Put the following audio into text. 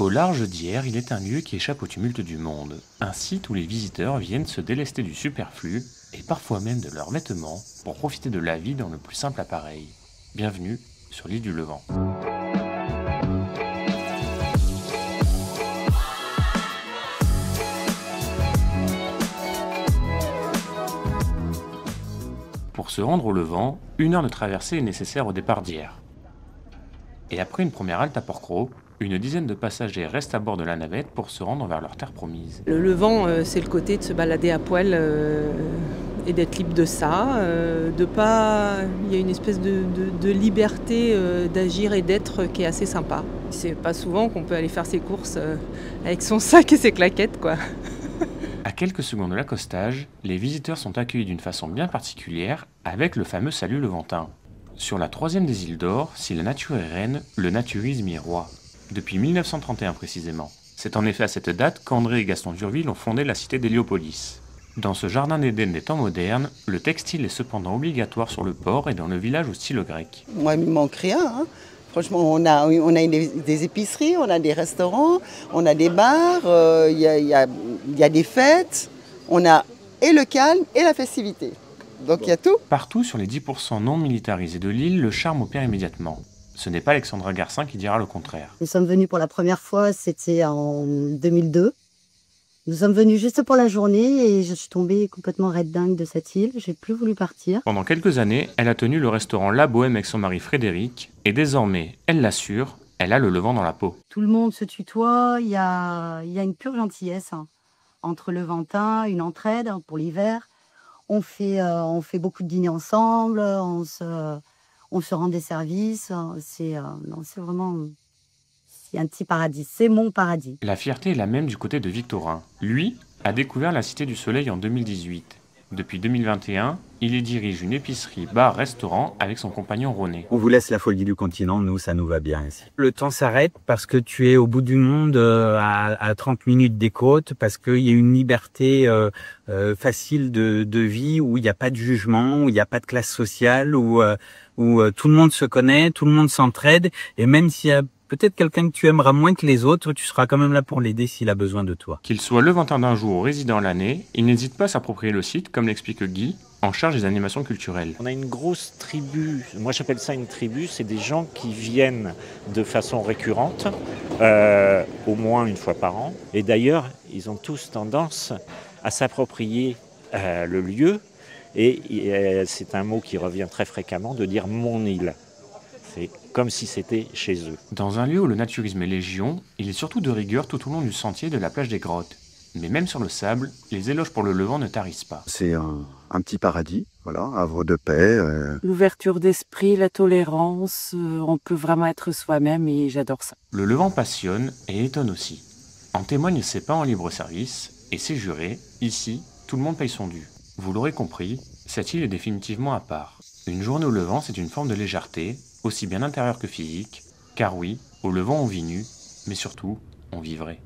Au large d'Hyères, il est un lieu qui échappe au tumulte du monde. Un site où les visiteurs viennent se délester du superflu, et parfois même de leurs vêtements, pour profiter de la vie dans le plus simple appareil. Bienvenue sur l'île du Levant. Pour se rendre au Levant, 1 heure de traversée est nécessaire au départ d'Hyères. Et après une première halte à Port-Cros, une dizaine de passagers restent à bord de la navette pour se rendre vers leur terre promise. Le Levant, c'est le côté de se balader à poil et d'être libre de ça. Il y a une espèce de liberté d'agir et d'être qui est assez sympa. C'est pas souvent qu'on peut aller faire ses courses avec son sac et ses claquettes, quoi. À quelques secondes de l'accostage, les visiteurs sont accueillis d'une façon bien particulière avec le fameux salut levantin. Sur la 3e des îles d'Or, si la nature est reine, le naturisme y est roi. Depuis 1931 précisément. C'est en effet à cette date qu'André et Gaston Durville ont fondé la cité d'Héliopolis. Dans ce jardin d'Éden des temps modernes, le textile est cependant obligatoire sur le port et dans le village au style grec. Moi, il ne me manque rien, hein. Franchement, on a des épiceries, on a des restaurants, on a des bars, il y a des fêtes, on a et le calme et la festivité. Donc il y a tout. Partout sur les 10% non militarisés de l'île, le charme opère immédiatement. Ce n'est pas Alexandra Garcin qui dira le contraire. Nous sommes venus pour la première fois, c'était en 2002. Nous sommes venus juste pour la journée et je suis tombée complètement red dingue de cette île. J'ai plus voulu partir. Pendant quelques années, elle a tenu le restaurant La Bohème avec son mari Frédéric et désormais, elle l'assure, elle a le Levant dans la peau. Tout le monde se tutoie, il y a une pure gentillesse entre Levantins, une entraide pour l'hiver. On fait beaucoup de dîners ensemble, on se rend des services. C'est vraiment... C'est un petit paradis, c'est mon paradis. La fierté est la même du côté de Victorin. Lui a découvert la Cité du Soleil en 2018. Depuis 2021, il y dirige une épicerie, bar, restaurant avec son compagnon René. On vous laisse la folie du continent, nous, ça nous va bien ici. Le temps s'arrête parce que tu es au bout du monde à 30 minutes des côtes, parce qu'il y a une liberté facile de vie où il n'y a pas de jugement, où il n'y a pas de classe sociale, où tout le monde se connaît, tout le monde s'entraide, et même s'il y a peut-être quelqu'un que tu aimeras moins que les autres, tu seras quand même là pour l'aider s'il a besoin de toi. Qu'il soit levantin d'un jour ou résident l'année, il n'hésite pas à s'approprier le site, comme l'explique Guy, en charge des animations culturelles. On a une grosse tribu, moi j'appelle ça une tribu, c'est des gens qui viennent de façon récurrente, au moins une fois par an. Et d'ailleurs, ils ont tous tendance à s'approprier le lieu, et c'est un mot qui revient très fréquemment, de dire « mon île ». C'est comme si c'était chez eux. Dans un lieu où le naturisme est légion, il est surtout de rigueur tout au long du sentier de la plage des Grottes. Mais même sur le sable, les éloges pour le Levant ne tarissent pas. C'est un petit paradis, voilà, havre de paix. L'ouverture d'esprit, la tolérance, on peut vraiment être soi-même et j'adore ça. Le Levant passionne et étonne aussi. En témoignent ses pains en libre service et ses jurés, ici, tout le monde paye son dû. Vous l'aurez compris, cette île est définitivement à part. Une journée au Levant, c'est une forme de légèreté, aussi bien intérieure que physique, car oui, au Levant on vit nu, mais surtout, on vit vrai.